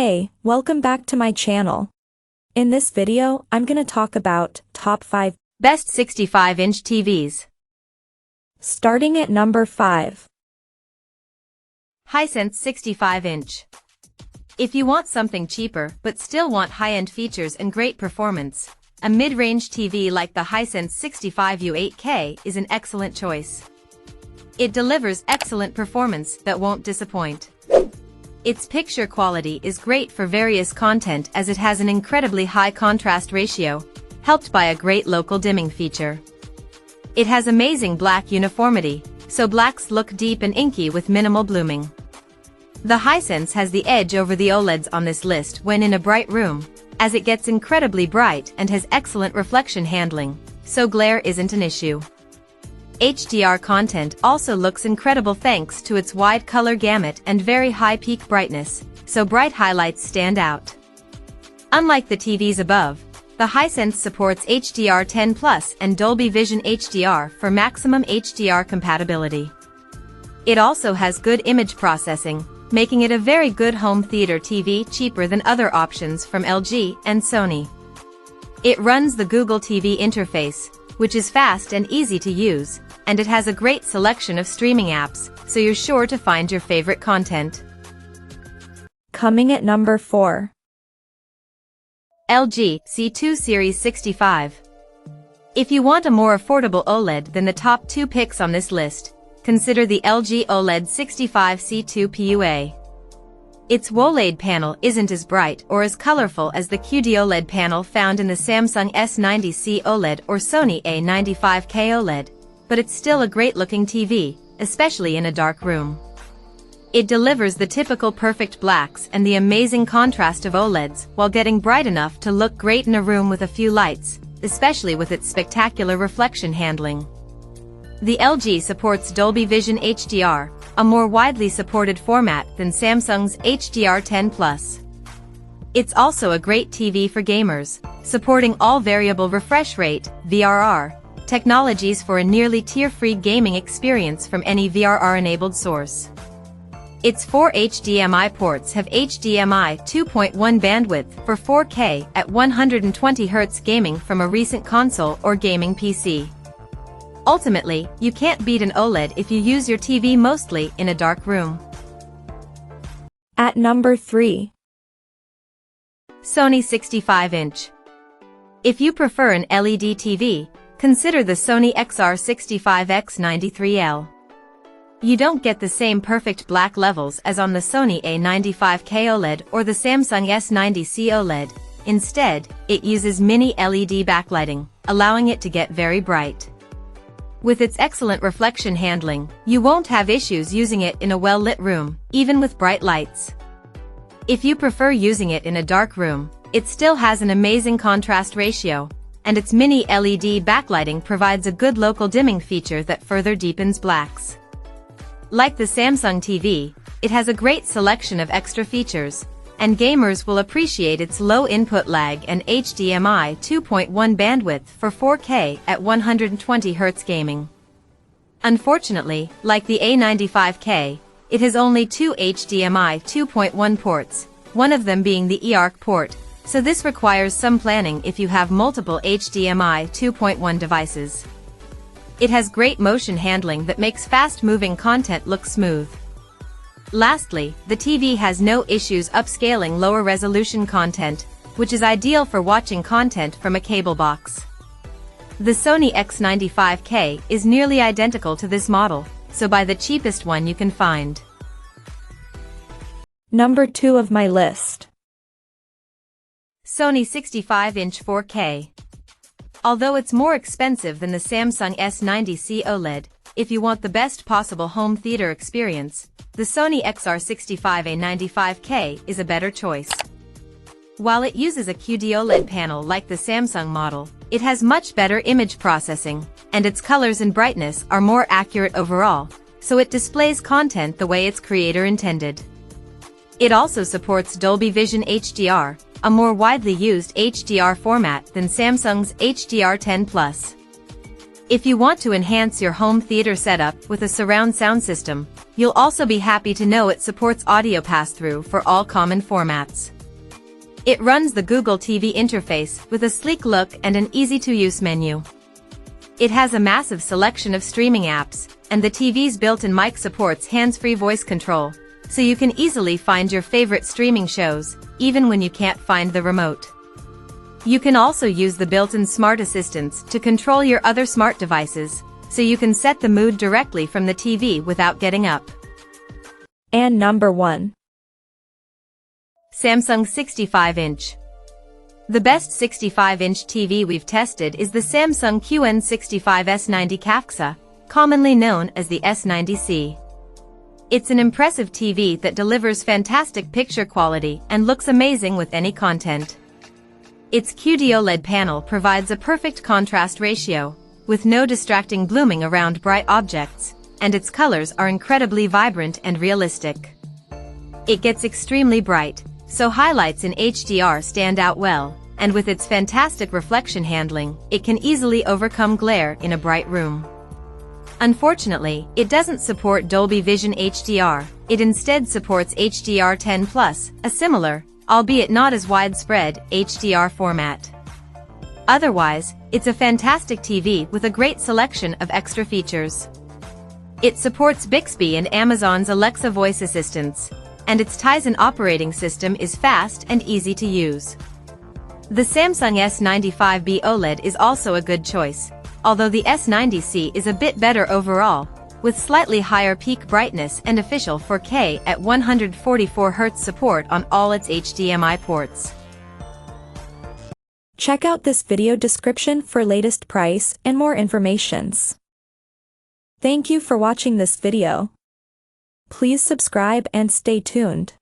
Hey, welcome back to my channel. In this video, I'm gonna talk about top 5 best 65-inch TVs. Starting at number 5. Hisense 65-inch. If you want something cheaper but still want high-end features and great performance, a mid-range TV like the Hisense 65U 8K is an excellent choice. It delivers excellent performance that won't disappoint. Its picture quality is great for various content as it has an incredibly high contrast ratio, helped by a great local dimming feature. It has amazing black uniformity, so blacks look deep and inky with minimal blooming. The Hisense has the edge over the OLEDs on this list when in a bright room, as it gets incredibly bright and has excellent reflection handling, so glare isn't an issue. HDR content also looks incredible thanks to its wide color gamut and very high peak brightness, so bright highlights stand out. Unlike the TVs above, the Hisense supports HDR10+ and Dolby Vision HDR for maximum HDR compatibility. It also has good image processing, making it a very good home theater TV, cheaper than other options from LG and Sony. It runs the Google TV interface, which is fast and easy to use, and it has a great selection of streaming apps, so you're sure to find your favorite content. Coming at number 4. LG C2 Series 65. If you want a more affordable OLED than the top 2 picks on this list, consider the LG OLED 65 C2 PUA. Its OLED panel isn't as bright or as colorful as the QD-OLED panel found in the Samsung S90C OLED or Sony A95K OLED, but it's still a great-looking TV, especially in a dark room. It delivers the typical perfect blacks and the amazing contrast of OLEDs while getting bright enough to look great in a room with a few lights, especially with its spectacular reflection handling. The LG supports Dolby Vision HDR, a more widely supported format than Samsung's HDR10+. It's also a great TV for gamers, supporting all variable refresh rate (VRR) technologies for a nearly tear-free gaming experience from any VRR-enabled source. Its 4 HDMI ports have HDMI 2.1 bandwidth for 4K at 120Hz gaming from a recent console or gaming PC. Ultimately, you can't beat an OLED if you use your TV mostly in a dark room. At number 3. Sony 65-inch. If you prefer an LED TV, consider the Sony XR65X93L. You don't get the same perfect black levels as on the Sony A95K OLED or the Samsung S90C OLED. Instead, it uses mini LED backlighting, allowing it to get very bright. With its excellent reflection handling, you won't have issues using it in a well-lit room, even with bright lights. If you prefer using it in a dark room, it still has an amazing contrast ratio, and its mini LED backlighting provides a good local dimming feature that further deepens blacks. Like the Samsung TV, it has a great selection of extra features, and gamers will appreciate its low input lag and HDMI 2.1 bandwidth for 4K at 120Hz gaming. Unfortunately, like the A95K, it has only 2 HDMI 2.1 ports, one of them being the eARC port, so this requires some planning if you have multiple HDMI 2.1 devices. It has great motion handling that makes fast-moving content look smooth. Lastly, the TV has no issues upscaling lower resolution content, which is ideal for watching content from a cable box. The Sony X95K is nearly identical to this model, so buy the cheapest one you can find. Number 2 of my list. Sony 65-inch 4K. Although it's more expensive than the Samsung S90C OLED, if you want the best possible home theater experience, the Sony XR65A95K is a better choice. While it uses a QD-OLED panel like the Samsung model, it has much better image processing, and its colors and brightness are more accurate overall, so it displays content the way its creator intended. It also supports Dolby Vision HDR, a more widely used HDR format than Samsung's HDR10+. If you want to enhance your home theater setup with a surround sound system, You'll also be happy to know it supports audio pass-through for all common formats. It runs the Google TV interface with a sleek look and an easy-to-use menu. It has a massive selection of streaming apps, and the TV's built-in mic supports hands-free voice control, so you can easily find your favorite streaming shows, even when you can't find the remote. You can also use the built-in smart assistants to control your other smart devices, so you can set the mood directly from the TV without getting up. And number 1. Samsung 65-inch. The best 65-inch TV we've tested is the Samsung QN65 S90 CAFXA, commonly known as the S90C. It's an impressive TV that delivers fantastic picture quality and looks amazing with any content. Its QD-OLED panel provides a perfect contrast ratio, with no distracting blooming around bright objects, and its colors are incredibly vibrant and realistic. It gets extremely bright, so highlights in HDR stand out well, and with its fantastic reflection handling, it can easily overcome glare in a bright room. Unfortunately, it doesn't support Dolby Vision HDR, it instead supports HDR10+, a similar, albeit not as widespread, HDR format. Otherwise, it's a fantastic TV with a great selection of extra features. It supports Bixby and Amazon's Alexa voice assistants, and its Tizen operating system is fast and easy to use. The Samsung S95B OLED is also a good choice, although the S90C is a bit better overall, with slightly higher peak brightness and official 4K at 144Hz support on all its HDMI ports. Check out this video description for latest price and more informations. Thank you for watching this video. Please subscribe and stay tuned.